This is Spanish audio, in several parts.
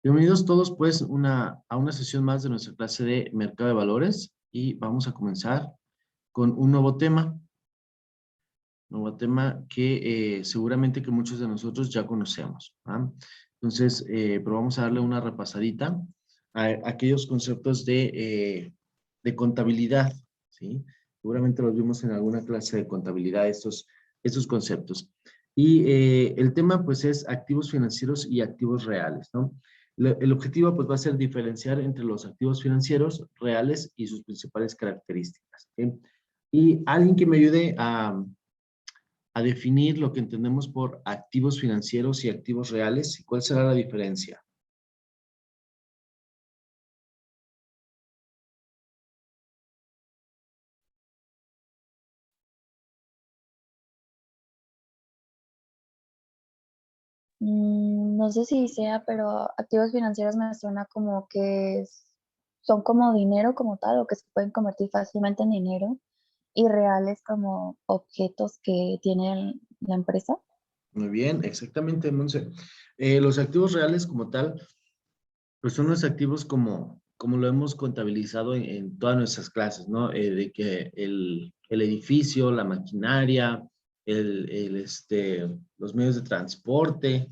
Bienvenidos todos pues a una sesión más de nuestra clase de mercado de valores y vamos a comenzar con un nuevo tema que seguramente que muchos de nosotros ya conocemos. ¿Ah? Entonces, pero vamos a darle una repasadita a aquellos conceptos de contabilidad, ¿sí? Seguramente los vimos en alguna clase de contabilidad, estos conceptos. Y el tema pues es activos financieros y activos reales, ¿no? El objetivo pues va a ser diferenciar entre los activos financieros reales y sus principales características, ¿sí? Y alguien que me ayude a definir lo que entendemos por activos financieros y activos reales y cuál será la diferencia. No sé si sea, pero activos financieros me suena como que son como dinero como tal o que se pueden convertir fácilmente en dinero y reales como objetos que tiene la empresa. Muy bien, exactamente, Monse. Los activos reales como tal, pues son los activos como lo hemos contabilizado en todas nuestras clases, ¿no? De que el edificio, la maquinaria, los medios de transporte,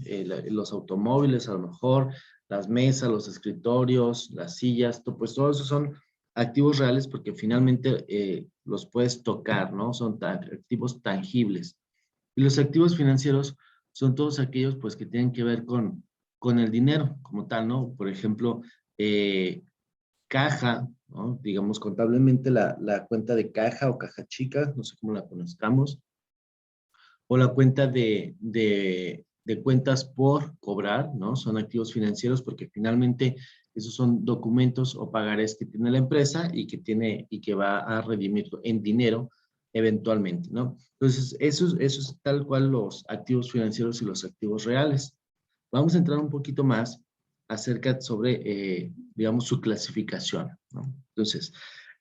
los automóviles a lo mejor, las mesas, los escritorios, las sillas, pues todos esos son activos reales porque finalmente los puedes tocar, ¿no? Son activos tangibles. Y los activos financieros son todos aquellos pues que tienen que ver con el dinero como tal, ¿no? Por ejemplo, eh, caja, ¿no? Digamos contablemente la cuenta de caja o caja chica, no sé cómo la conozcamos, o la cuenta de cuentas por cobrar, ¿no? Son activos financieros porque finalmente esos son documentos o pagarés que tiene la empresa y que va a redimir en dinero eventualmente, ¿no? Entonces, eso es tal cual los activos financieros y los activos reales. Vamos a entrar un poquito más acerca sobre, digamos, su clasificación, ¿no? Entonces,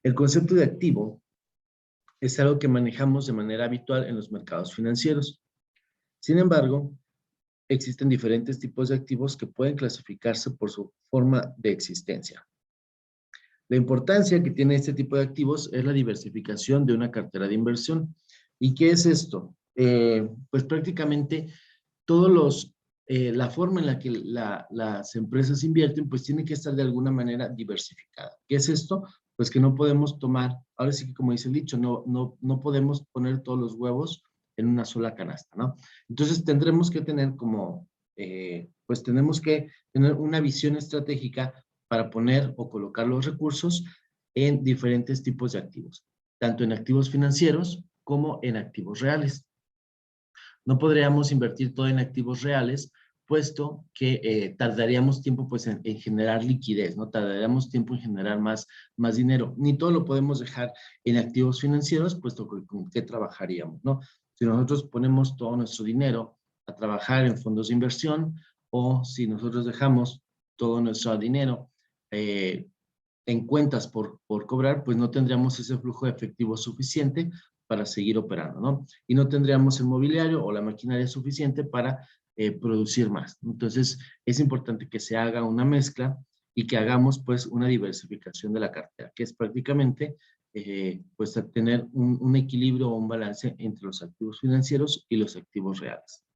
el concepto de activo es algo que manejamos de manera habitual en los mercados financieros. Sin embargo, existen diferentes tipos de activos que pueden clasificarse por su forma de existencia. La importancia que tiene este tipo de activos es la diversificación de una cartera de inversión. ¿Y qué es esto? Pues prácticamente la forma en la que las empresas invierten, pues tiene que estar de alguna manera diversificada. ¿Qué es esto? Pues que no podemos tomar, ahora sí que como dice el dicho, no podemos poner todos los huevos en una sola canasta, ¿no? Entonces tendremos que tener pues tenemos que tener una visión estratégica para poner o colocar los recursos en diferentes tipos de activos, tanto en activos financieros como en activos reales. No podríamos invertir todo en activos reales, puesto que tardaríamos tiempo pues, en generar liquidez, ¿no? Tardaríamos tiempo en generar más dinero. Ni todo lo podemos dejar en activos financieros, puesto que con qué trabajaríamos, ¿no? Si nosotros ponemos todo nuestro dinero a trabajar en fondos de inversión o si nosotros dejamos todo nuestro dinero eh, en cuentas por cobrar, pues no tendríamos ese flujo de efectivo suficiente para seguir operando, ¿no? Y no tendríamos el mobiliario o la maquinaria suficiente para producir más. Entonces, es importante que se haga una mezcla y que hagamos pues una diversificación de la cartera, que es prácticamente pues tener un equilibrio o un balance entre los activos financieros y los activos reales.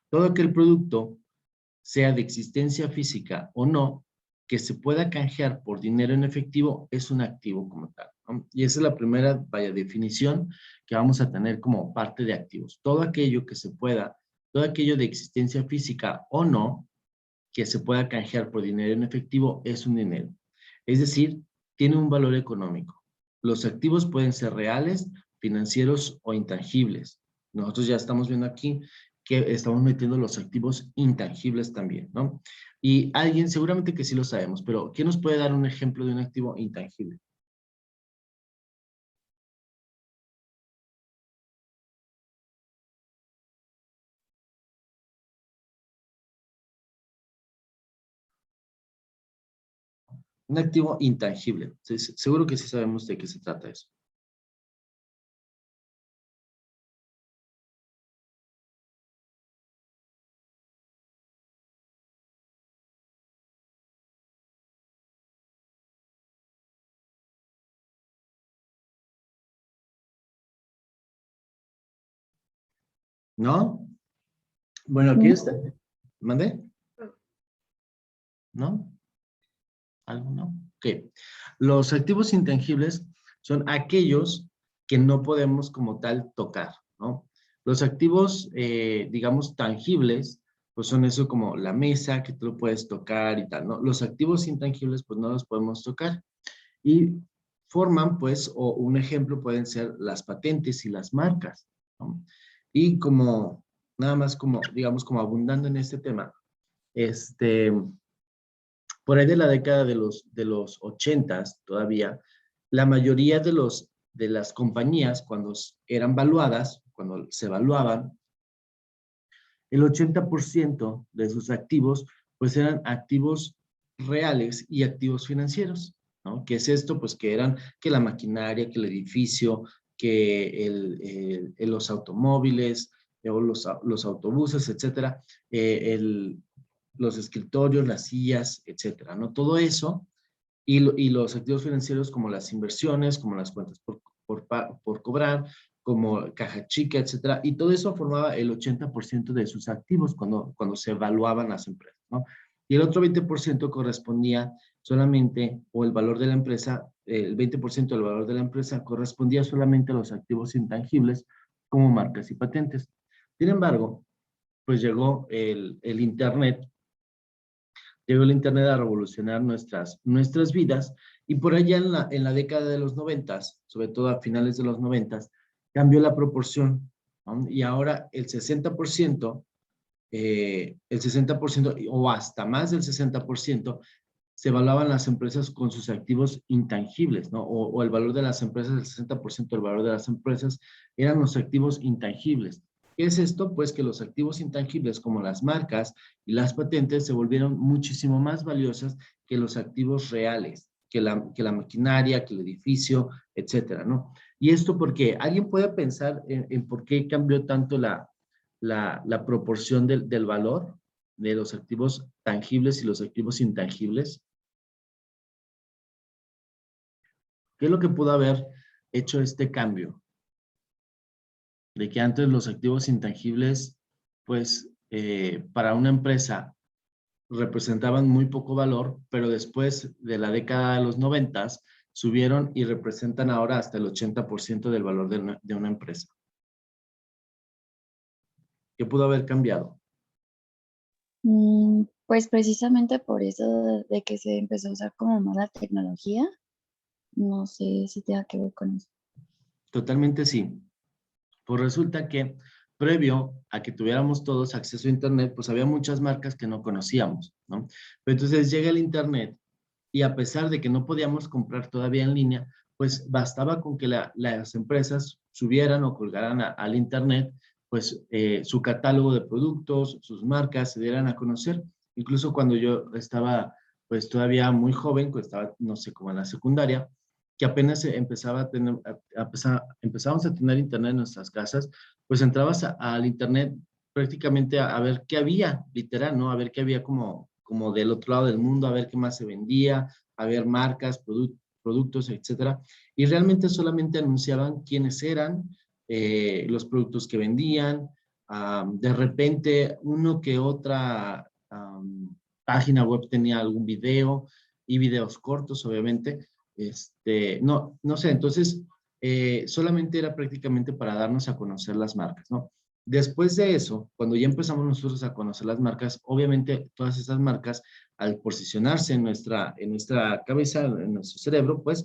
Todo aquel producto sea de existencia física o no, que se pueda canjear por dinero en efectivo, es un activo como tal, ¿no? Y esa es la primera, vaya, definición que vamos a tener como parte de activos. Todo aquello que se pueda, todo aquello de existencia física o no, que se pueda canjear por dinero en efectivo, es un dinero. Es decir, tiene un valor económico. Los activos pueden ser reales, financieros o intangibles. Nosotros ya estamos viendo aquí que estamos metiendo los activos intangibles también, ¿no? Y alguien, seguramente que sí lo sabemos, pero ¿quién nos puede dar un ejemplo de un activo intangible? Un activo intangible. Sí, seguro que sí sabemos de qué se trata eso. ¿No? Bueno, aquí está. ¿Mandé? ¿No? ¿Algo no? Ok. Los activos intangibles son aquellos que no podemos como tal tocar, ¿no? Los activos, digamos, tangibles, pues son eso como la mesa, que tú lo puedes tocar y tal, ¿no? Los activos intangibles, pues no los podemos tocar. Y forman, pues, o un ejemplo pueden ser las patentes y las marcas, ¿no? Y como, nada más como, digamos, como abundando en este tema, este, por ahí de la década de los 80 todavía, la mayoría de las compañías, cuando eran valuadas, cuando se evaluaban, el 80% de sus activos, pues eran activos reales y activos financieros, ¿no? ¿Qué es esto? Pues que eran que la maquinaria, que el edificio, que los automóviles, o los autobuses, etcétera, los escritorios, las sillas, etcétera, ¿no? Todo eso y los activos financieros como las inversiones, como las cuentas por cobrar, como caja chica, etcétera, y todo eso formaba el 80% de sus activos cuando se evaluaban las empresas, ¿no? Y el otro 20% correspondía solamente, o el valor de la empresa, el 20% del valor de la empresa correspondía solamente a los activos intangibles como marcas y patentes. Sin embargo, pues llegó el Internet. Llegó el Internet a revolucionar nuestras vidas y por allá en la década de los 90, sobre todo a finales de los 90, cambió la proporción, ¿no? Y ahora el 60% o hasta más del 60% se evaluaban las empresas con sus activos intangibles, ¿no? O el valor de las empresas, el 60% del valor de las empresas eran los activos intangibles. ¿Qué es esto? Pues que los activos intangibles como las marcas y las patentes se volvieron muchísimo más valiosas que los activos reales, que la maquinaria, que el edificio, etcétera, ¿no? Y esto porque alguien puede pensar en por qué cambió tanto la proporción del valor de los activos tangibles y los activos intangibles. ¿Qué es lo que pudo haber hecho este cambio? De que antes los activos intangibles, pues, para una empresa representaban muy poco valor, pero después de la década de los 90 subieron y representan ahora hasta el 80% del valor de una empresa. ¿Qué pudo haber cambiado? Pues precisamente por eso de que se empezó a usar como más la tecnología, no sé si tenga que ver con eso. Totalmente sí. Pues resulta que previo a que tuviéramos todos acceso a Internet, pues había muchas marcas que no conocíamos, ¿no? Pero entonces llega el Internet y a pesar de que no podíamos comprar todavía en línea, pues bastaba con que las empresas subieran o colgaran al Internet, pues su catálogo de productos, sus marcas se dieran a conocer. Incluso cuando yo estaba pues todavía muy joven, pues estaba, no sé, como en la secundaria, que apenas empezaba a tener, empezábamos a tener internet en nuestras casas, pues entrabas al internet prácticamente a ver qué había, literal, ¿no? A ver qué había como del otro lado del mundo, a ver qué más se vendía, a ver marcas, productos, etcétera. Y realmente solamente anunciaban quiénes eran, los productos que vendían, de repente uno que otra página web tenía algún video y videos cortos, obviamente, no sé, entonces solamente era prácticamente para darnos a conocer las marcas, ¿no? Después de eso, cuando ya empezamos nosotros a conocer las marcas, obviamente todas esas marcas, al posicionarse en nuestra cabeza, en nuestro cerebro, pues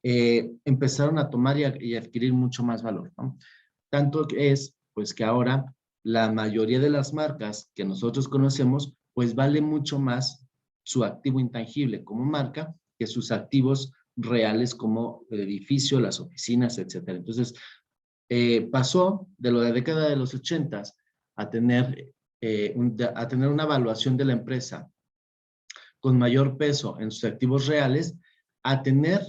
empezaron a tomar y adquirir mucho más valor, ¿no? Tanto que es, pues que ahora la mayoría de las marcas que nosotros conocemos, pues vale mucho más su activo intangible como marca que sus activos reales como el edificio, las oficinas, etcétera. Entonces, pasó de lo de la década de los 80 a tener, a tener una evaluación de la empresa con mayor peso en sus activos reales, a tener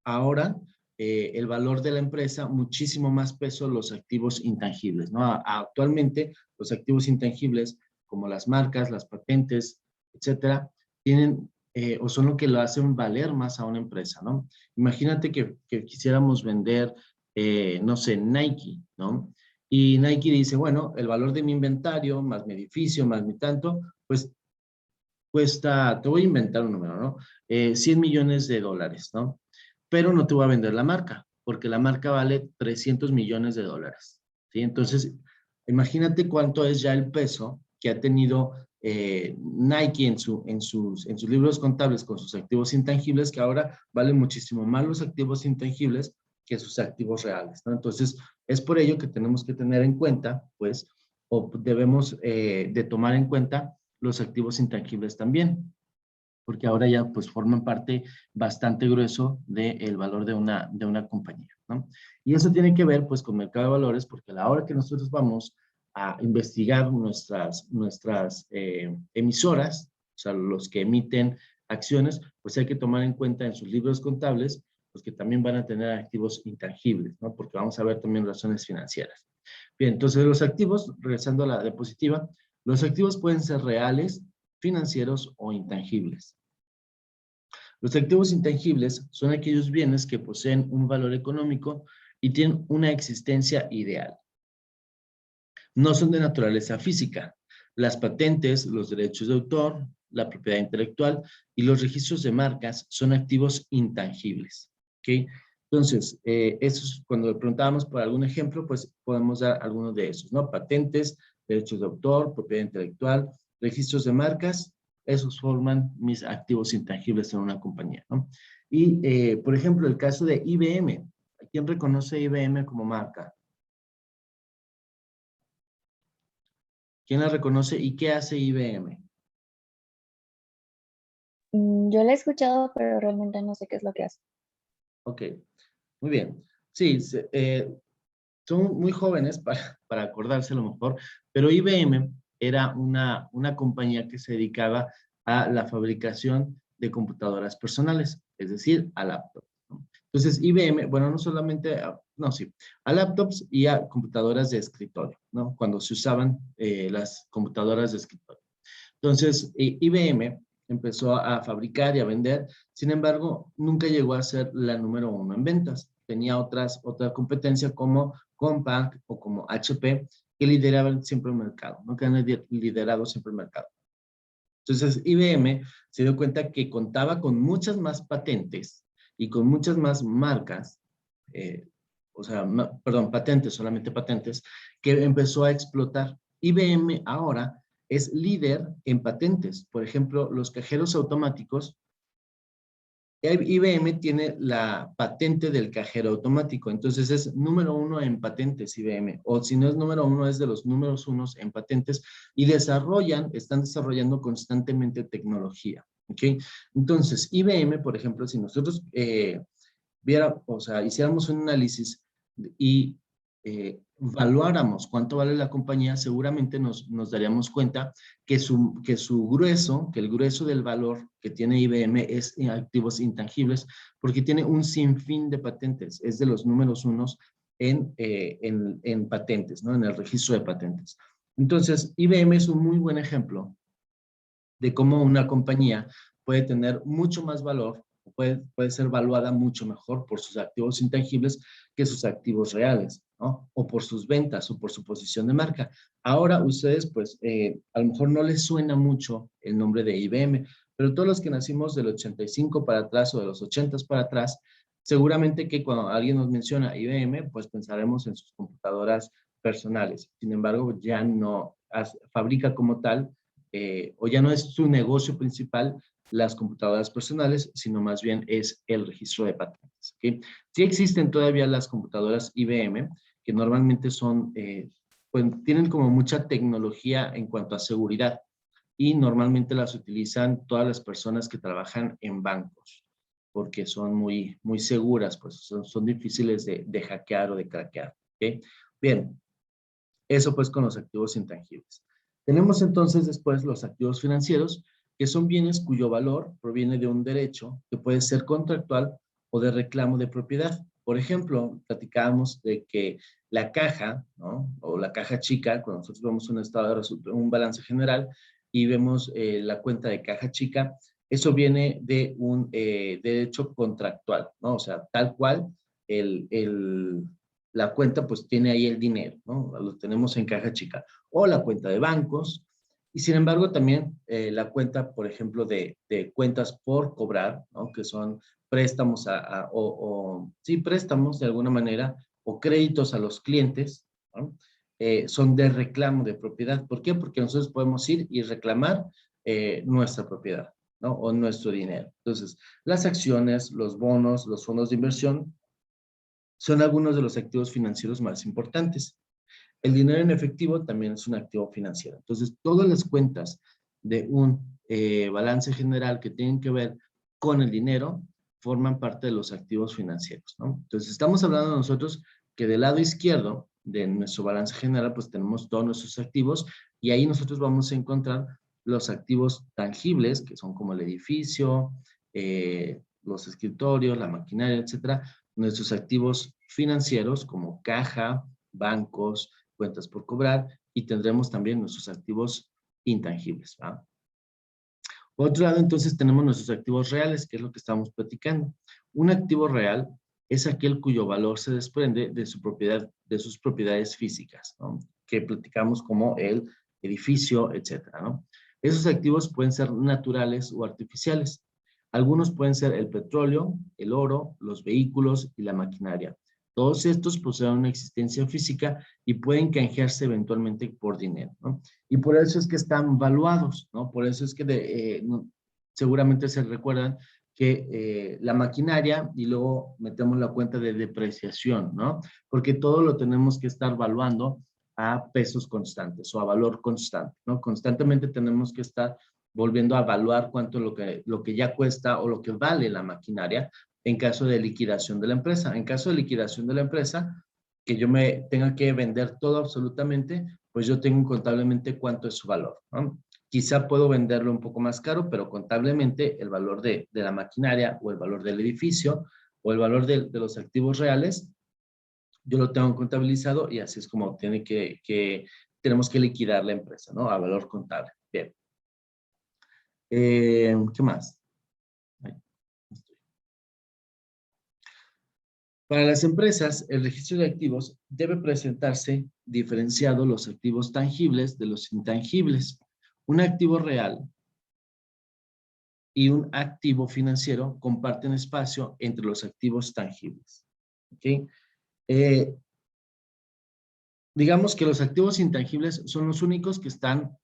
ahora el valor de la empresa muchísimo más peso en los activos intangibles, ¿no? Actualmente los activos intangibles como las marcas, las patentes, etcétera, tienen o son lo que lo hacen valer más a una empresa, ¿no? Imagínate que quisiéramos vender, no sé, Nike, ¿no? Y Nike dice, bueno, el valor de mi inventario, más mi edificio, más mi tanto, pues cuesta, te voy a inventar un número, ¿no? 100 millones de dólares, ¿no? Pero no te voy a vender la marca, porque la marca vale 300 millones de dólares, ¿sí? Entonces, imagínate cuánto es ya el peso que ha tenido Nike en sus libros contables con sus activos intangibles, que ahora valen muchísimo más los activos intangibles que sus activos reales, ¿no? Entonces, es por ello que tenemos que tener en cuenta, pues, o debemos de tomar en cuenta los activos intangibles también, porque ahora ya pues forman parte bastante grueso del valor de una compañía, ¿no? Y eso tiene que ver pues con mercado de valores, porque a la hora que nosotros vamos a investigar nuestras emisoras, o sea, los que emiten acciones, pues hay que tomar en cuenta en sus libros contables, pues que también van a tener activos intangibles, ¿no? Porque vamos a ver también razones financieras. Bien, entonces los activos, regresando a la diapositiva, los activos pueden ser reales, financieros o intangibles. Los activos intangibles son aquellos bienes que poseen un valor económico y tienen una existencia ideal. No son de naturaleza física. Las patentes, los derechos de autor, la propiedad intelectual y los registros de marcas son activos intangibles. ¿Ok? Entonces, cuando le preguntábamos por algún ejemplo, pues podemos dar algunos de esos, ¿no? Patentes, derechos de autor, propiedad intelectual, registros de marcas, esos forman mis activos intangibles en una compañía, ¿no? Y, por ejemplo, el caso de IBM. ¿Quién reconoce IBM como marca? ¿Quién la reconoce y qué hace IBM? Yo la he escuchado, pero realmente no sé qué es lo que hace. Ok, muy bien. Sí, son muy jóvenes para acordarse a lo mejor, pero IBM era una compañía que se dedicaba a la fabricación de computadoras personales, es decir, a laptops, ¿no? Entonces, IBM, bueno, no solamente, no, sí, a laptops y a computadoras de escritorio, ¿no? Cuando se usaban las computadoras de escritorio. Entonces, IBM empezó a fabricar y a vender, sin embargo, nunca llegó a ser la número uno en ventas. Tenía otra competencia como Compaq o como HP que lideraban siempre el mercado, ¿no? Que han liderado siempre el mercado. Entonces, IBM se dio cuenta que contaba con muchas más patentes y con muchas más marcas, eh, o sea, perdón, patentes, solamente patentes, que empezó a explotar. IBM ahora es líder en patentes. Por ejemplo, los cajeros automáticos. IBM tiene la patente del cajero automático, entonces es número uno en patentes IBM, o si no es número uno, es de los números unos en patentes y están desarrollando constantemente tecnología, ¿ok? Entonces, IBM, por ejemplo, si nosotros o sea, hiciéramos un análisis y valuáramos cuánto vale la compañía, seguramente nos daríamos cuenta que el grueso del valor que tiene IBM es en activos intangibles, porque tiene un sinfín de patentes, es de los números unos en patentes, ¿no? En el registro de patentes. Entonces, IBM es un muy buen ejemplo de cómo una compañía puede tener mucho más valor, puede ser valuada mucho mejor por sus activos intangibles que sus activos reales, ¿no? O por sus ventas o por su posición de marca. Ahora ustedes, pues, a lo mejor no les suena mucho el nombre de IBM, pero todos los que nacimos del 85 para atrás o de los 80 para atrás, seguramente que cuando alguien nos menciona IBM, pues pensaremos en sus computadoras personales. Sin embargo, ya no fabrica como tal o ya no es su negocio principal las computadoras personales, sino más bien es el registro de patentes. ¿Okay? Sí existen todavía las computadoras IBM, que normalmente pues, tienen como mucha tecnología en cuanto a seguridad y normalmente las utilizan todas las personas que trabajan en bancos, porque son muy seguras, pues son difíciles de hackear o de craquear. ¿Okay? Bien, eso pues con los activos intangibles. Tenemos entonces después los activos financieros, que son bienes cuyo valor proviene de un derecho que puede ser contractual o de reclamo de propiedad. Por ejemplo, platicábamos de que la caja, ¿no? O la caja chica, cuando nosotros vemos un estado de un balance general y vemos la cuenta de caja chica, eso viene de un derecho contractual, ¿no? O sea, tal cual el la cuenta pues tiene ahí el dinero, ¿no? Lo tenemos en caja chica. O la cuenta de bancos. Y sin embargo también la cuenta, por ejemplo, de cuentas por cobrar, ¿no? Que son préstamos sí, préstamos de alguna manera o créditos a los clientes, ¿no? Son de reclamo de propiedad. ¿Por qué? Porque nosotros podemos ir y reclamar nuestra propiedad, ¿no? O nuestro dinero. Entonces, las acciones, los bonos, los fondos de inversión son algunos de los activos financieros más importantes. El dinero en efectivo también es un activo financiero. Entonces, todas las cuentas de un balance general que tienen que ver con el dinero forman parte de los activos financieros, ¿no? Entonces, estamos hablando nosotros que del lado izquierdo de nuestro balance general, pues tenemos todos nuestros activos y ahí nosotros vamos a encontrar los activos tangibles, que son como el edificio, los escritorios, la maquinaria, etcétera. Nuestros activos financieros como caja, bancos, cuentas por cobrar y tendremos también nuestros activos intangibles, ¿va? Por otro lado, entonces tenemos nuestros activos reales, que es lo que estamos platicando. Un activo real es aquel cuyo valor se desprende de su propiedad, de sus propiedades físicas, ¿no? Que platicamos como el edificio, etcétera, ¿no? Esos activos pueden ser naturales o artificiales. Algunos pueden ser el petróleo, el oro, los vehículos y la maquinaria. Todos estos poseen una existencia física y pueden canjearse eventualmente por dinero, ¿no? Y por eso es que están valuados, ¿no? Por eso es que seguramente se recuerdan que la maquinaria y luego metemos la cuenta de depreciación, ¿no? Porque todo lo tenemos que estar valuando a pesos constantes o a valor constante, ¿no? Constantemente tenemos que estar volviendo a evaluar cuánto lo que ya cuesta o lo que vale la maquinaria en caso de liquidación de la empresa. En caso de liquidación de la empresa, que yo me tenga que vender todo absolutamente, pues yo tengo contablemente cuánto es su valor, ¿no? Quizá puedo venderlo un poco más caro, pero contablemente el valor de la maquinaria o el valor del edificio o el valor de los activos reales, yo lo tengo contabilizado y así es como tenemos que liquidar la empresa, ¿no? A valor contable. Bien. ¿Qué más? Ahí. Para las empresas, el registro de activos debe presentarse diferenciado los activos tangibles de los intangibles. Un activo real y un activo financiero comparten espacio entre los activos tangibles. ¿Okay? Digamos que los activos intangibles son los únicos que están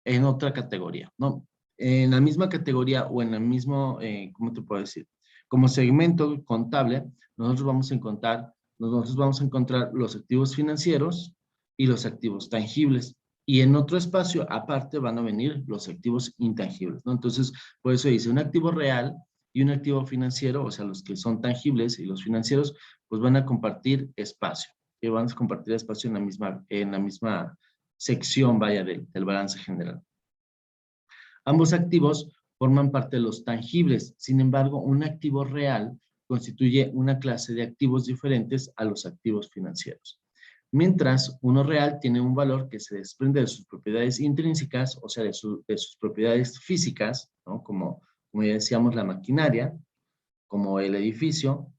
en otra categoría, ¿no? En la misma categoría o en el mismo, ¿cómo te puedo decir? Como segmento contable, nosotros vamos a encontrar los activos financieros y los activos tangibles. Y en otro espacio, aparte, van a venir los activos intangibles, ¿no? Entonces, por eso dice, un activo real y un activo financiero, o sea, los que son tangibles y los financieros, pues van a compartir espacio, que van a compartir espacio en la misma sección, vaya, del balance general. Ambos activos forman parte de los tangibles. Sin embargo, un activo real constituye una clase de activos diferentes a los activos financieros. Mientras, uno real tiene un valor que se desprende de sus propiedades intrínsecas, o sea, de sus propiedades físicas, ¿no? Como ya decíamos, la maquinaria, como el edificio.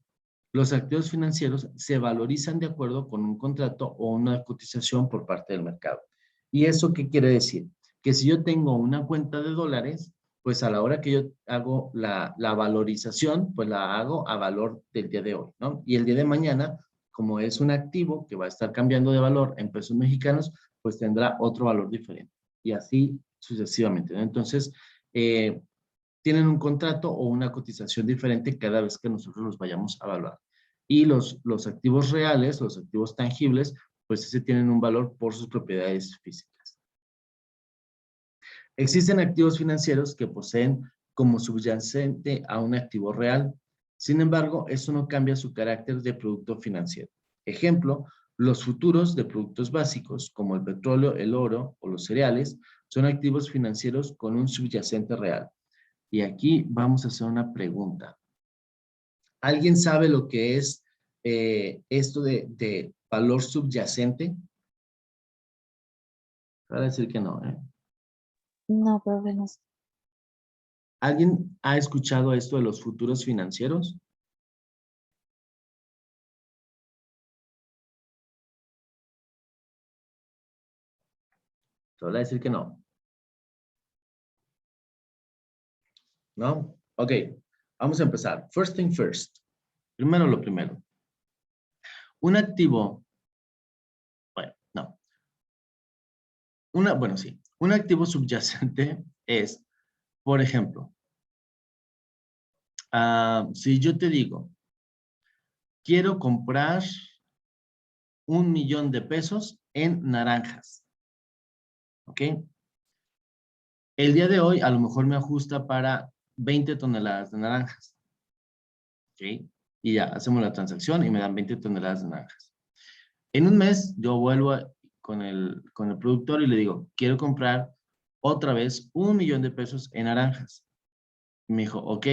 Los activos financieros se valorizan de acuerdo con un contrato o una cotización por parte del mercado. ¿Y eso qué quiere decir? Que si yo tengo una cuenta de dólares, pues a la hora que yo hago la valorización, pues la hago a valor del día de hoy, ¿no? Y el día de mañana, como es un activo que va a estar cambiando de valor en pesos mexicanos, pues tendrá otro valor diferente. Y así sucesivamente, ¿no? Entonces, tienen un contrato o una cotización diferente cada vez que nosotros los vayamos a evaluar. Y los activos reales, los activos tangibles, pues ese tienen un valor por sus propiedades físicas. Existen activos financieros que poseen como subyacente a un activo real. Sin embargo, eso no cambia su carácter de producto financiero. Ejemplo, los futuros de productos básicos como el petróleo, el oro o los cereales son activos financieros con un subyacente real. Y aquí vamos a hacer una pregunta. ¿Alguien sabe lo que es esto de valor subyacente? Para decir que no, ¿eh? No, profe, no sé. ¿Alguien ha escuchado esto de los futuros financieros? Te voy a decir que no. ¿No? Ok, vamos a empezar. First thing first. Primero lo primero. Un activo, bueno, no. Bueno, sí. Un activo subyacente es, por ejemplo, si yo te digo, quiero comprar 1,000,000 de pesos en naranjas. ¿Ok? El día de hoy a lo mejor me ajusta para 20 toneladas de naranjas. ¿Ok? Y ya, hacemos la transacción y me dan 20 toneladas de naranjas. En un mes yo vuelvo con el productor y le digo, quiero comprar otra vez 1,000,000 de pesos en naranjas. Y me dijo, ok,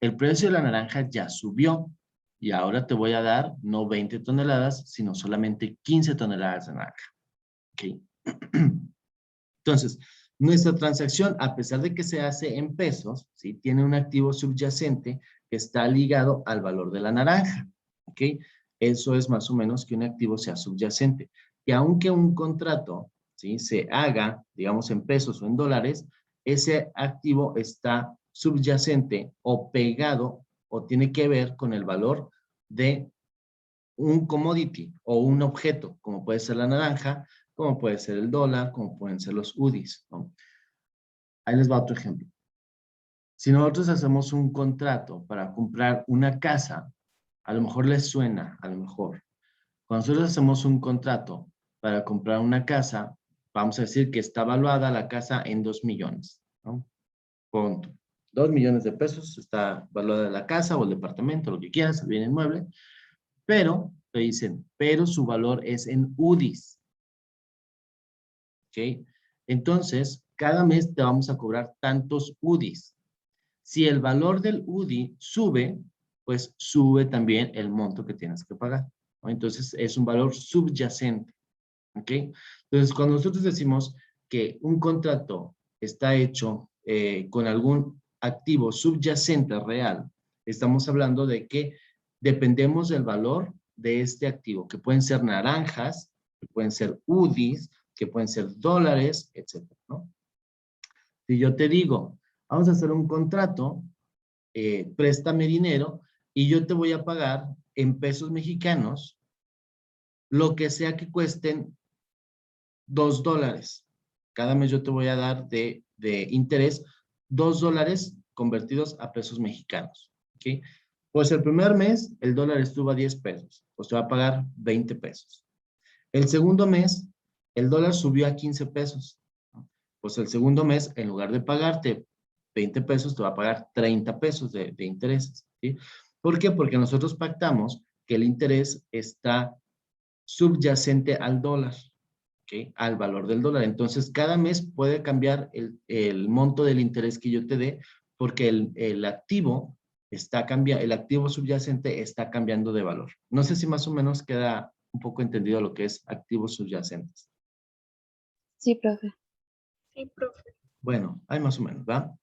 el precio de la naranja ya subió y ahora te voy a dar no 20 toneladas, sino solamente 15 toneladas de naranja. Ok. Entonces, nuestra transacción, a pesar de que se hace en pesos, ¿sí? Tiene un activo subyacente que está ligado al valor de la naranja. ¿Ok? Eso es más o menos que un activo sea subyacente. Que aunque un contrato, ¿sí? Se haga, digamos, en pesos o en dólares, ese activo está subyacente o pegado o tiene que ver con el valor de un commodity o un objeto, como puede ser la naranja, como puede ser el dólar, como pueden ser los UDIs, ¿no? Ahí les va otro ejemplo. Si nosotros hacemos un contrato para comprar una casa, a lo mejor les suena, a lo mejor. Cuando nosotros hacemos un contrato para comprar una casa, vamos a decir que está valuada la casa en 2,000,000, ¿no? Punto. 2,000,000 de pesos está valuada la casa o el departamento, lo que quieras, el bien inmueble, pero te dicen, pero su valor es en UDIs. ¿Ok? Entonces, cada mes te vamos a cobrar tantos UDIs. Si el valor del UDI sube, pues sube también el monto que tienes que pagar, ¿no? Entonces, es un valor subyacente. ¿Ok? Entonces, cuando nosotros decimos que un contrato está hecho con algún activo subyacente real, estamos hablando de que dependemos del valor de este activo, que pueden ser naranjas, que pueden ser UDIs, que pueden ser dólares, etcétera, ¿no? Si yo te digo, vamos a hacer un contrato, préstame dinero y yo te voy a pagar en pesos mexicanos lo que sea que cuesten $2. Cada mes yo te voy a dar de interés $2 convertidos a pesos mexicanos. ¿Ok? Pues el primer mes el dólar estuvo a 10 pesos. Pues te va a pagar 20 pesos. El segundo mes el dólar subió a 15 pesos. Pues el segundo mes, en lugar de pagarte 20 pesos, te va a pagar 30 pesos de intereses. ¿Sí? ¿Por qué? Porque nosotros pactamos que el interés está subyacente al dólar. ¿Okay? Al valor del dólar. Entonces, cada mes puede cambiar el monto del interés que yo te dé porque el activo está cambiando, el activo subyacente está cambiando de valor. No sé si más o menos queda un poco entendido lo que es activos subyacentes. Sí, profe. Sí, profe. Bueno, hay más o menos, ¿va?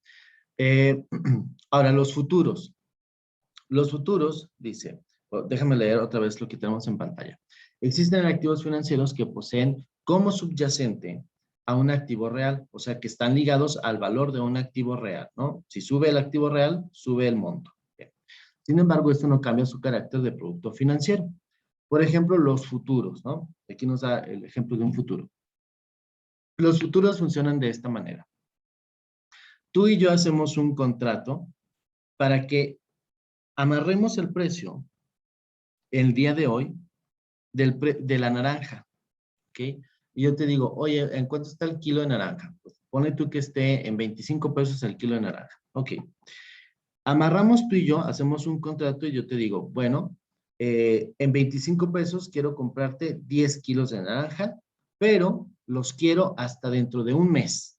Ahora, los futuros. Los futuros, dice, déjame leer otra vez lo que tenemos en pantalla. Existen activos financieros que poseen como subyacente a un activo real, o sea, que están ligados al valor de un activo real, ¿no? Si sube el activo real, sube el monto. Bien. Sin embargo, esto no cambia su carácter de producto financiero. Por ejemplo, los futuros, ¿no? Aquí nos da el ejemplo de un futuro. Los futuros funcionan de esta manera. Tú y yo hacemos un contrato para que amarremos el precio el día de hoy de la naranja, ¿ok? Y yo te digo, oye, ¿en cuánto está el kilo de naranja? Pues pone tú que esté en 25 pesos el kilo de naranja. Ok. Amarramos tú y yo, hacemos un contrato y yo te digo, bueno, en 25 pesos quiero comprarte 10 kilos de naranja, pero los quiero hasta dentro de un mes.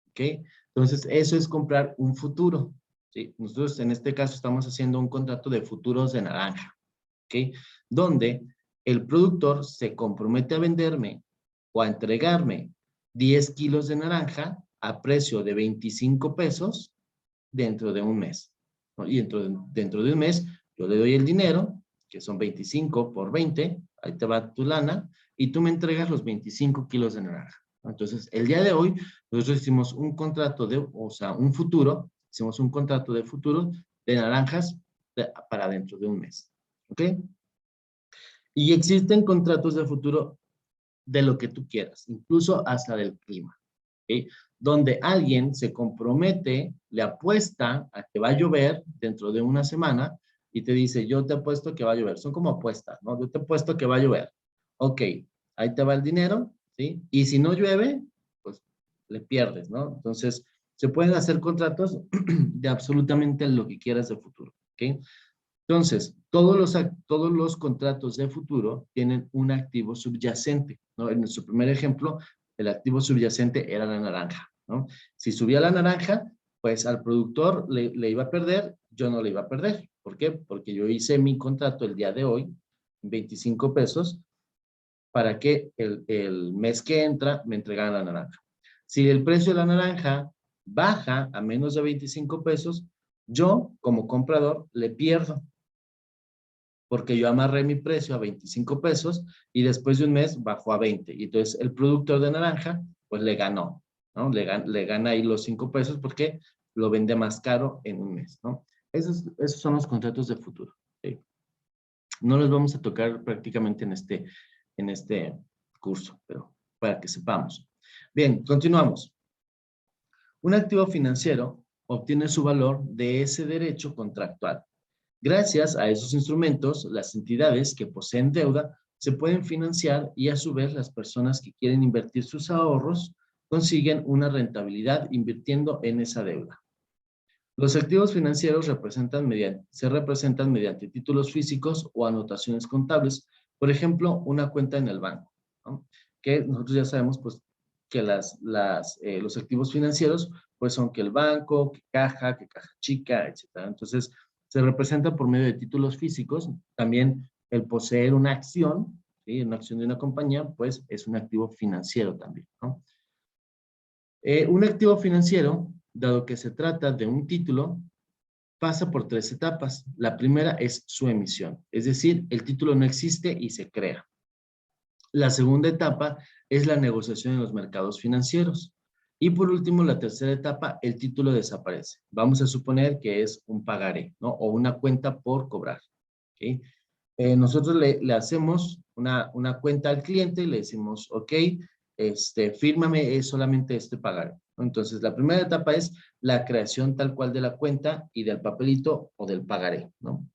¿Ok? Entonces, eso es comprar un futuro. ¿Sí? Nosotros en este caso estamos haciendo un contrato de futuros de naranja. ¿Ok? Donde el productor se compromete a venderme o a entregarme 10 kilos de naranja a precio de 25 pesos dentro de un mes, ¿no? Y dentro de un mes yo le doy el dinero, que son 25 por 20, ahí te va tu lana, y tú me entregas los 25 kilos de naranja. Entonces, el día de hoy, nosotros hicimos un contrato o sea, un futuro, hicimos un contrato de futuro de naranjas para dentro de un mes. ¿Ok? Y existen contratos de futuro de lo que tú quieras, incluso hasta del clima. ¿Ok? Donde alguien se compromete, le apuesta a que va a llover dentro de una semana y te dice, yo te apuesto que va a llover. Son como apuestas, ¿no? Yo te apuesto que va a llover. Ok, ahí te va el dinero, ¿sí? Y si no llueve, pues le pierdes, ¿no? Entonces, se pueden hacer contratos de absolutamente lo que quieras de futuro, ¿ok? Entonces, todos los contratos de futuro tienen un activo subyacente, ¿no? En nuestro primer ejemplo, el activo subyacente era la naranja, ¿no? Si subía la naranja, pues al productor le iba a perder, yo no le iba a perder. ¿Por qué? Porque yo hice mi contrato el día de hoy, 25 pesos, para que el mes que entra me entregaran la naranja. Si el precio de la naranja baja a menos de 25 pesos, yo como comprador le pierdo porque yo amarré mi precio a 25 pesos y después de un mes bajó a 20. Y entonces el productor de naranja, pues le ganó, ¿no? Le gana ahí los 5 pesos porque lo vende más caro en un mes, ¿no? Esos son los contratos de futuro. ¿Sí? No los vamos a tocar prácticamente en este curso, pero para que sepamos. Bien, continuamos. Un activo financiero obtiene su valor de ese derecho contractual. Gracias a esos instrumentos, las entidades que poseen deuda se pueden financiar y a su vez las personas que quieren invertir sus ahorros consiguen una rentabilidad invirtiendo en esa deuda. Los activos financieros se representan mediante títulos físicos o anotaciones contables. Por ejemplo, una cuenta en el banco, ¿no? Que nosotros ya sabemos pues, que los activos financieros pues, son que el banco, que caja chica, etc. Entonces, se representa por medio de títulos físicos. También el poseer una acción, ¿sí? Una acción de una compañía, pues es un activo financiero también, ¿no? Un activo financiero, dado que se trata de un título, pasa por tres etapas. La primera es su emisión, es decir, el título no existe y se crea. La segunda etapa es la negociación en los mercados financieros. Y por último, la tercera etapa, el título desaparece. Vamos a suponer que es un pagaré, ¿no? O una cuenta por cobrar. ¿Ok? Nosotros le hacemos una cuenta al cliente y le decimos, ok, fírmame solamente este pagaré, ¿no? Entonces, la primera etapa es la creación tal cual de la cuenta y del papelito o del pagaré, ¿no?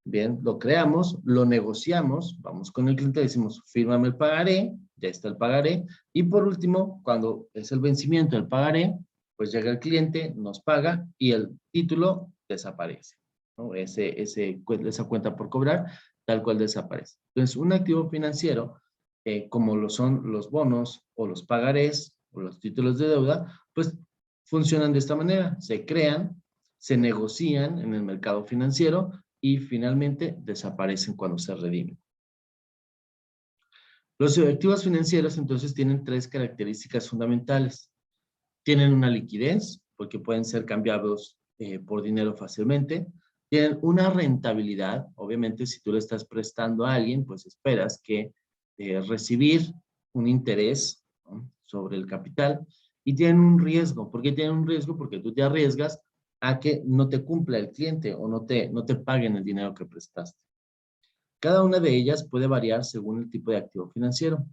Bien, lo creamos, lo negociamos, vamos con el cliente, decimos, fírmame el pagaré, ya está el pagaré, y por último, cuando es el vencimiento del pagaré, pues llega el cliente, nos paga y el título desaparece, ¿no? Esa cuenta por cobrar, tal cual desaparece. Entonces, un activo financiero, como lo son los bonos o los pagarés o los títulos de deuda, pues funcionan de esta manera, se crean, se negocian en el mercado financiero y finalmente desaparecen cuando se redimen. Los activos financieros entonces tienen tres características fundamentales. Tienen una liquidez, porque pueden ser cambiados por dinero fácilmente. Tienen una rentabilidad, obviamente si tú le estás prestando a alguien, pues esperas que recibir un interés, ¿no?, sobre el capital. Y tienen un riesgo. ¿Por qué tienen un riesgo? Porque tú te arriesgas a que no te cumpla el cliente o no te paguen el dinero que prestaste. Cada una de ellas puede variar según el tipo de activo financiero.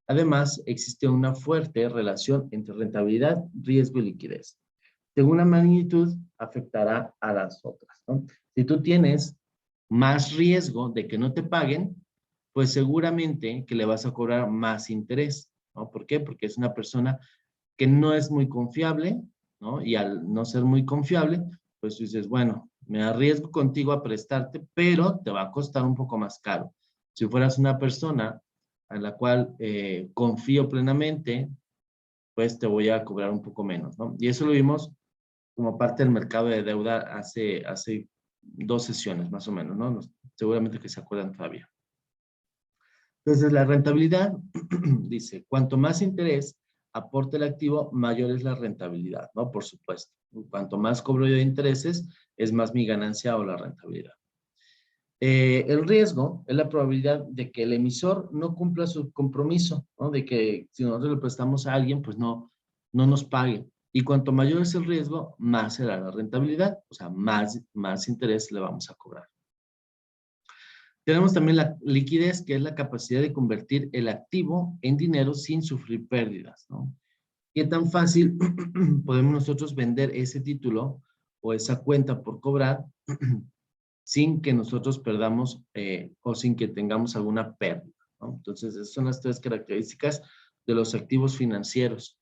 Además, existe una fuerte relación entre rentabilidad, riesgo y liquidez. Según la magnitud, afectará a las otras, ¿no? Si tú tienes más riesgo de que no te paguen, pues seguramente que le vas a cobrar más interés, ¿no? ¿Por qué? Porque es una persona que no es muy confiable, ¿no? Y al no ser muy confiable, pues tú dices, bueno, me arriesgo contigo a prestarte, pero te va a costar un poco más caro. Si fueras una persona a la cual confío plenamente, pues te voy a cobrar un poco menos, ¿no? Y eso lo vimos como parte del mercado de deuda hace 2 sesiones más o menos, ¿no? Seguramente que se acuerdan todavía. Entonces, la rentabilidad dice, cuanto más interés aporte el activo, mayor es la rentabilidad, ¿no? Por supuesto. Cuanto más cobro yo de intereses, es más mi ganancia o la rentabilidad. El riesgo es la probabilidad de que el emisor no cumpla su compromiso, ¿no? De que si nosotros le prestamos a alguien, pues no nos pague. Y cuanto mayor es el riesgo, más será la rentabilidad, o sea, más interés le vamos a cobrar. Tenemos también la liquidez, que es la capacidad de convertir el activo en dinero sin sufrir pérdidas, ¿no? ¿Qué tan fácil podemos nosotros vender ese título o esa cuenta por cobrar sin que nosotros perdamos o sin que tengamos alguna pérdida, ¿no? Entonces, esas son las tres características de los activos financieros.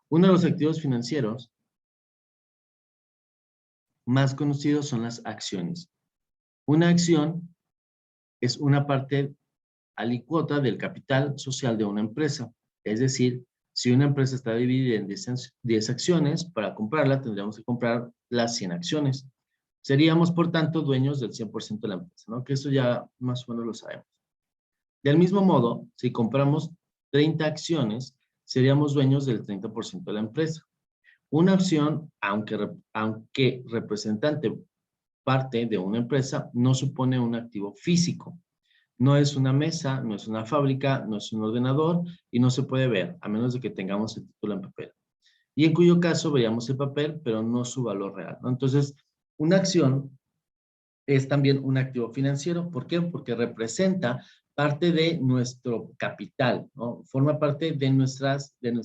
Uno de los activos financieros más conocidos son las acciones. Una acción es una parte alícuota del capital social de una empresa. Es decir, si una empresa está dividida en 10 acciones, para comprarla tendríamos que comprar las 100 acciones. Seríamos, por tanto, dueños del 100% de la empresa, ¿no? Que eso ya más o menos lo sabemos. Del mismo modo, si compramos 30 acciones, seríamos dueños del 30% de la empresa. Una acción, aunque representante parte de una empresa, no supone un activo físico. No es una mesa, no es una fábrica, no es un ordenador y no se puede ver, a menos de que tengamos el título en papel. Y en cuyo caso veríamos el papel, pero no su valor real, ¿no? Entonces, una acción es también un activo financiero. ¿Por qué? Porque representa parte de nuestro capital, ¿no? Forma parte de nuestra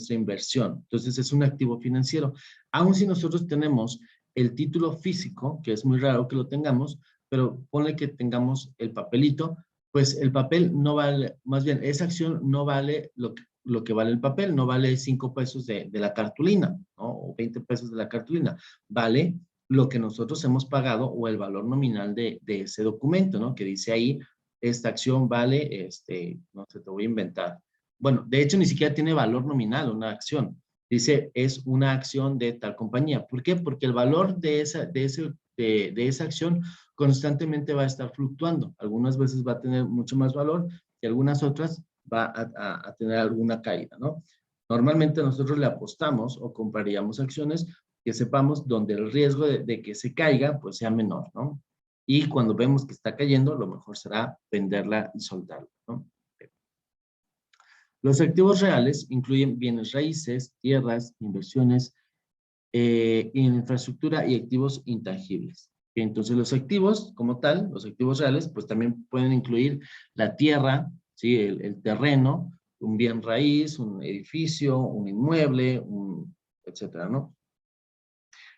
inversión. Entonces, es un activo financiero. Aun si nosotros tenemos el título físico, que es muy raro que lo tengamos, pero ponle que tengamos el papelito, pues el papel no vale, más bien, esa acción no vale lo que vale el papel, no vale 5 pesos de la cartulina, ¿no? O 20 pesos de la cartulina. Vale lo que nosotros hemos pagado o el valor nominal de ese documento, ¿no? Que dice ahí, esta acción vale, no sé, te voy a inventar. Bueno, de hecho ni siquiera tiene valor nominal una acción. Dice, es una acción de tal compañía. ¿Por qué? Porque el valor de esa acción constantemente va a estar fluctuando. Algunas veces va a tener mucho más valor y algunas otras va a tener alguna caída, ¿no? Normalmente nosotros le apostamos o compraríamos acciones que sepamos donde el riesgo de que se caiga pues sea menor, ¿no? Y cuando vemos que está cayendo, lo mejor será venderla y soltarla, ¿no? Los activos reales incluyen bienes raíces, tierras, inversiones en infraestructura y activos intangibles. Entonces los activos como tal, los activos reales, pues también pueden incluir la tierra, ¿sí? El terreno, un bien raíz, un edificio, un inmueble, etcétera, ¿no?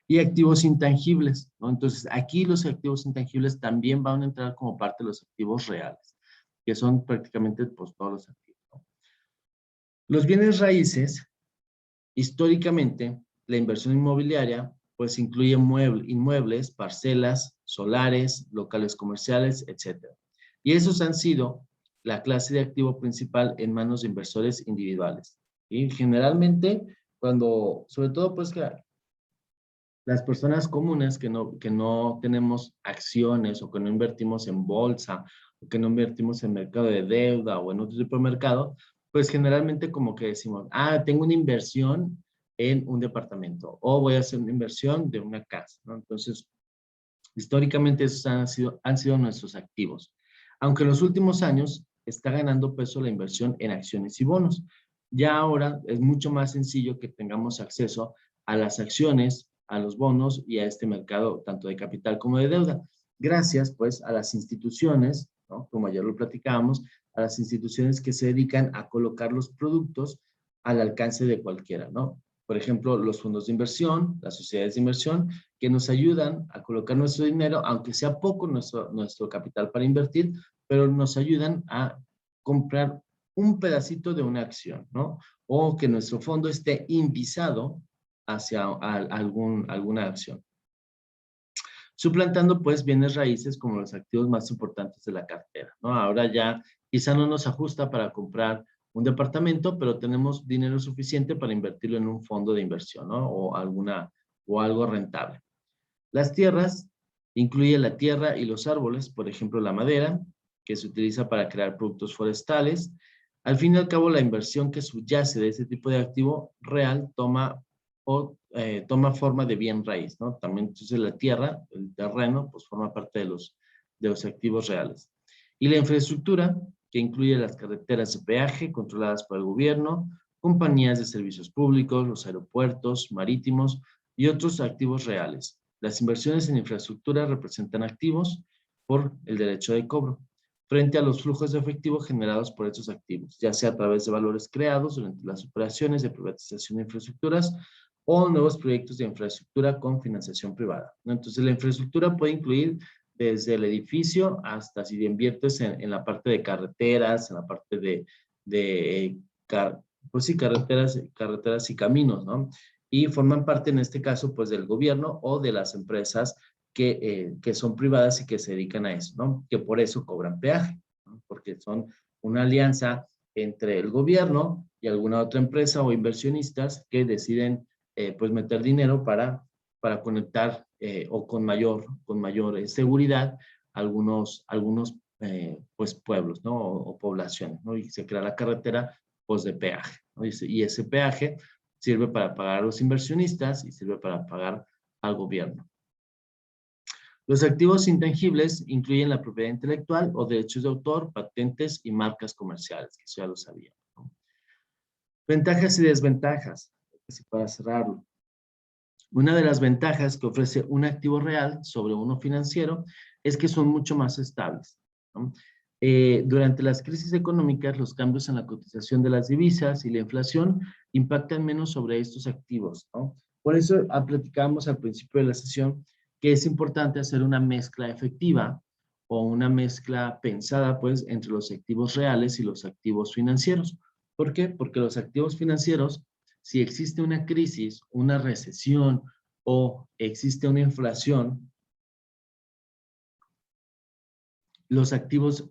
Y activos intangibles, ¿no? Entonces, aquí los activos intangibles también van a entrar como parte de los activos reales, que son prácticamente pues, todos los activos, ¿no? Los bienes raíces, históricamente, la inversión inmobiliaria, pues incluye inmuebles, parcelas, solares, locales comerciales, etc. Y esos han sido la clase de activo principal en manos de inversores individuales. Y generalmente, sobre todo pues que las personas comunes que no tenemos acciones o que no invertimos en bolsa o que no invertimos en mercado de deuda o en otro tipo de mercado, pues generalmente como que decimos, tengo una inversión en un departamento o voy a hacer una inversión de una casa, ¿no? Entonces, históricamente esos han sido nuestros activos. Aunque en los últimos años está ganando peso la inversión en acciones y bonos. Ya ahora es mucho más sencillo que tengamos acceso a las acciones, a los bonos y a este mercado tanto de capital como de deuda. Gracias pues a las instituciones, ¿no? Como ayer lo platicábamos, a las instituciones que se dedican a colocar los productos al alcance de cualquiera, ¿no? Por ejemplo, los fondos de inversión, las sociedades de inversión, que nos ayudan a colocar nuestro dinero, aunque sea poco nuestro capital para invertir, pero nos ayudan a comprar un pedacito de una acción, ¿no? O que nuestro fondo esté invisado hacia alguna acción. Suplantando, pues, bienes raíces como los activos más importantes de la cartera, ¿no? Ahora ya quizá no nos ajusta para comprar un departamento, pero tenemos dinero suficiente para invertirlo en un fondo de inversión, ¿no? O algo rentable. Las tierras incluye la tierra y los árboles, por ejemplo, la madera, que se utiliza para crear productos forestales. Al fin y al cabo, la inversión que subyace de ese tipo de activo real toma forma de bien raíz, ¿no? También, entonces, la tierra, el terreno, pues forma parte de los activos reales. Y la infraestructura, que incluye las carreteras de peaje controladas por el gobierno, compañías de servicios públicos, los aeropuertos marítimos y otros activos reales. Las inversiones en infraestructura representan activos por el derecho de cobro, frente a los flujos de efectivo generados por estos activos, ya sea a través de valores creados durante las operaciones de privatización de infraestructuras o nuevos proyectos de infraestructura con financiación privada, ¿no? Entonces, la infraestructura puede incluir desde el edificio hasta si inviertes en la parte de carreteras, en la parte pues sí, carreteras y caminos, ¿no? Y forman parte en este caso, pues, del gobierno o de las empresas que son privadas y que se dedican a eso, ¿no? Que por eso cobran peaje, ¿no? Porque son una alianza entre el gobierno y alguna otra empresa o inversionistas que deciden, pues, meter dinero para conectar o con mayor seguridad algunos pues, pueblos, ¿no? O poblaciones, ¿no? Y se crea la carretera, pues, de peaje, ¿no? Y ese peaje sirve para pagar a los inversionistas y sirve para pagar al gobierno. Los activos intangibles incluyen la propiedad intelectual o derechos de autor, patentes y marcas comerciales, que eso ya lo sabía, ¿no? Ventajas y desventajas, así para cerrarlo. Una de las ventajas que ofrece un activo real sobre uno financiero es que son mucho más estables, ¿no? Durante las crisis económicas, los cambios en la cotización de las divisas y la inflación impactan menos sobre estos activos, ¿no? Por eso platicábamos al principio de la sesión que es importante hacer una mezcla efectiva o una mezcla pensada, pues, entre los activos reales y los activos financieros. ¿Por qué? Porque los activos financieros, si existe una crisis, una recesión o existe una inflación, los activos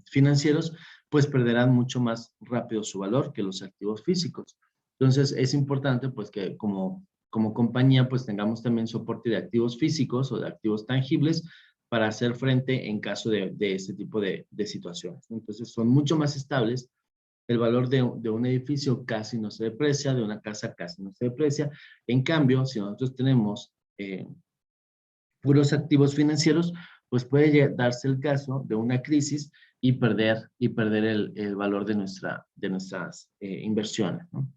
financieros pues perderán mucho más rápido su valor que los activos físicos. Entonces es importante pues que como compañía pues tengamos también soporte de activos físicos o de activos tangibles para hacer frente en caso de este tipo de situaciones. Entonces son mucho más estables. El valor de un edificio casi no se deprecia, de una casa casi no se deprecia. En cambio, si nosotros tenemos puros activos financieros, pues puede darse el caso de una crisis y perder el valor de nuestras inversiones, ¿no?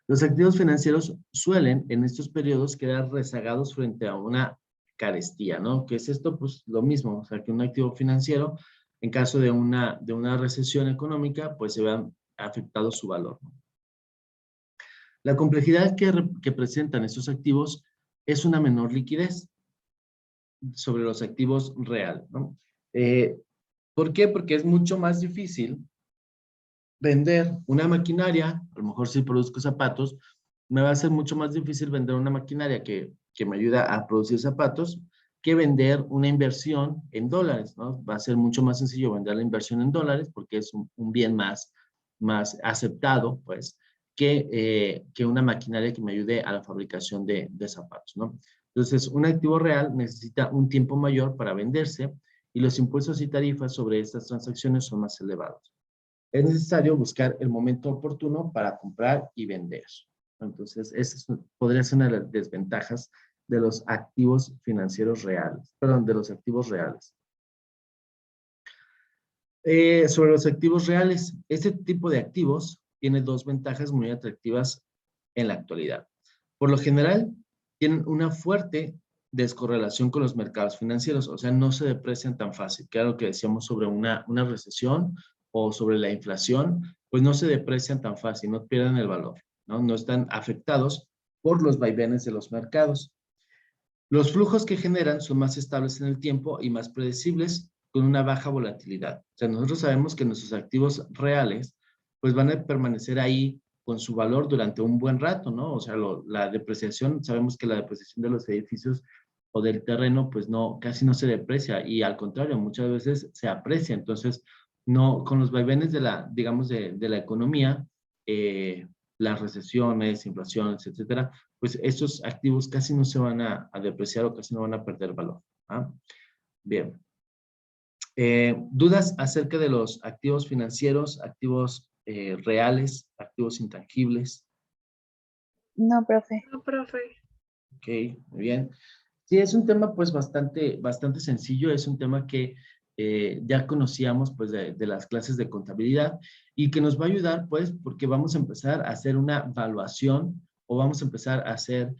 Los activos financieros suelen en estos periodos quedar rezagados frente a una carestía, ¿no? ¿Qué es esto? Pues lo mismo, o sea, que un activo financiero, en caso de una recesión económica, pues se vea afectado su valor, ¿no? La complejidad que presentan estos activos es una menor liquidez sobre los activos reales, ¿no? ¿Por qué? Porque es mucho más difícil vender una maquinaria, a lo mejor si produzco zapatos, me va a ser mucho más difícil vender una maquinaria que me ayuda a producir zapatos que vender una inversión en dólares, ¿no? Va a ser mucho más sencillo vender la inversión en dólares porque es un bien más aceptado, pues, que una maquinaria que me ayude a la fabricación de zapatos, ¿no? Entonces, un activo real necesita un tiempo mayor para venderse y los impuestos y tarifas sobre estas transacciones son más elevados. Es necesario buscar el momento oportuno para comprar y vender. Entonces, esa podría ser una de las desventajas de los activos financieros reales, perdón, de los activos reales. Sobre los activos reales, este tipo de activos tiene dos ventajas muy atractivas en la actualidad. Por lo general, tienen una fuerte descorrelación con los mercados financieros, o sea, no se deprecian tan fácil. Claro que decíamos sobre una recesión o sobre la inflación, pues no se deprecian tan fácil, no pierden el valor, ¿no? No están afectados por los vaivenes de los mercados. Los flujos que generan son más estables en el tiempo y más predecibles con una baja volatilidad. O sea, nosotros sabemos que nuestros activos reales pues van a permanecer ahí con su valor durante un buen rato, ¿no? O sea, la depreciación, sabemos que la depreciación de los edificios o del terreno pues no, casi no se deprecia y al contrario, muchas veces se aprecia. Entonces, no, con los vaivenes de digamos, de la economía, las recesiones, inflaciones, etcétera, pues estos activos casi no se van a depreciar o casi no van a perder valor, ¿ah? Bien. ¿Dudas acerca de los activos financieros, activos reales, activos intangibles? No, profe. No, profe. Ok, muy bien. Sí, es un tema pues bastante sencillo, es un tema que ya conocíamos pues de las clases de contabilidad y que nos va a ayudar pues porque vamos a empezar a hacer una evaluación o vamos a empezar a hacer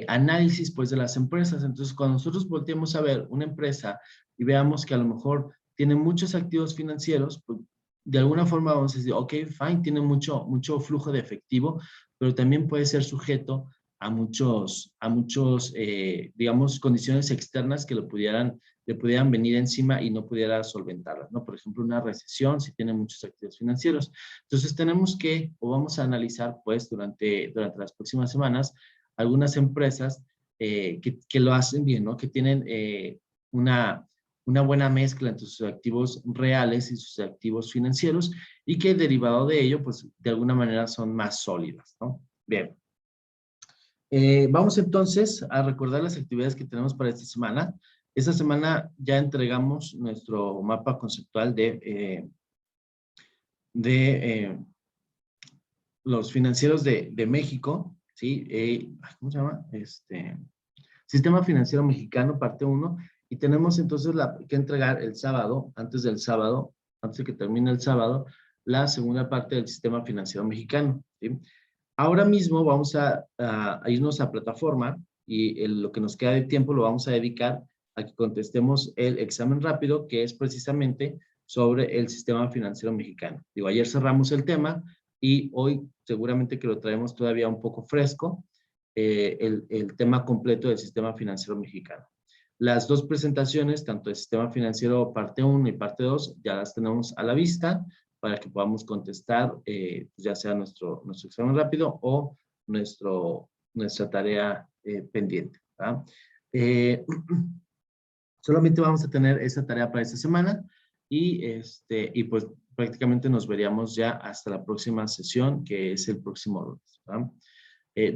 análisis pues de las empresas. Entonces cuando nosotros volteemos a ver una empresa y veamos que a lo mejor tiene muchos activos financieros, pues de alguna forma vamos a decir, ok, fine, tiene mucho flujo de efectivo, pero también puede ser sujeto a muchos, digamos, condiciones externas que le pudieran venir encima y no pudiera solventarlas, ¿no? Por ejemplo, una recesión si tiene muchos activos financieros. Entonces tenemos que, o vamos a analizar, pues, durante las próximas semanas, algunas empresas que lo hacen bien, ¿no? Que tienen una, una buena mezcla entre sus activos reales y sus activos financieros y que derivado de ello, pues, de alguna manera son más sólidas, ¿no? Bien. Vamos entonces a recordar las actividades que tenemos para esta semana. Esta semana ya entregamos nuestro mapa conceptual de los financieros de México, ¿sí? ¿Cómo se llama? Sistema Financiero Mexicano, parte 1. Y tenemos entonces que entregar el sábado, antes de que termine el sábado, la segunda parte del Sistema Financiero Mexicano, ¿sí? Ahora mismo vamos a irnos a plataforma y lo que nos queda de tiempo lo vamos a dedicar a que contestemos el examen rápido, que es precisamente sobre el sistema financiero mexicano. Digo, ayer cerramos el tema y hoy seguramente que lo traemos todavía un poco fresco, el tema completo del sistema financiero mexicano. Las dos presentaciones, tanto el sistema financiero parte 1 y parte 2, ya las tenemos a la vista para que podamos contestar ya sea nuestro examen rápido o nuestra tarea pendiente, ¿verdad? Solamente vamos a tener esa tarea para esta semana y pues prácticamente nos veríamos ya hasta la próxima sesión, que es el próximo lunes, ¿verdad?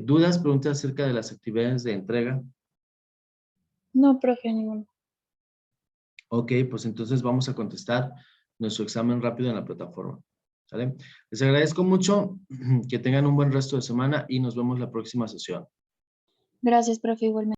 ¿Dudas, preguntas acerca de las actividades de entrega? No, profe, ninguno. Ok, pues entonces vamos a contestar nuestro examen rápido en la plataforma. ¿Sale? Les agradezco mucho, que tengan un buen resto de semana y nos vemos la próxima sesión. Gracias, profe, igualmente.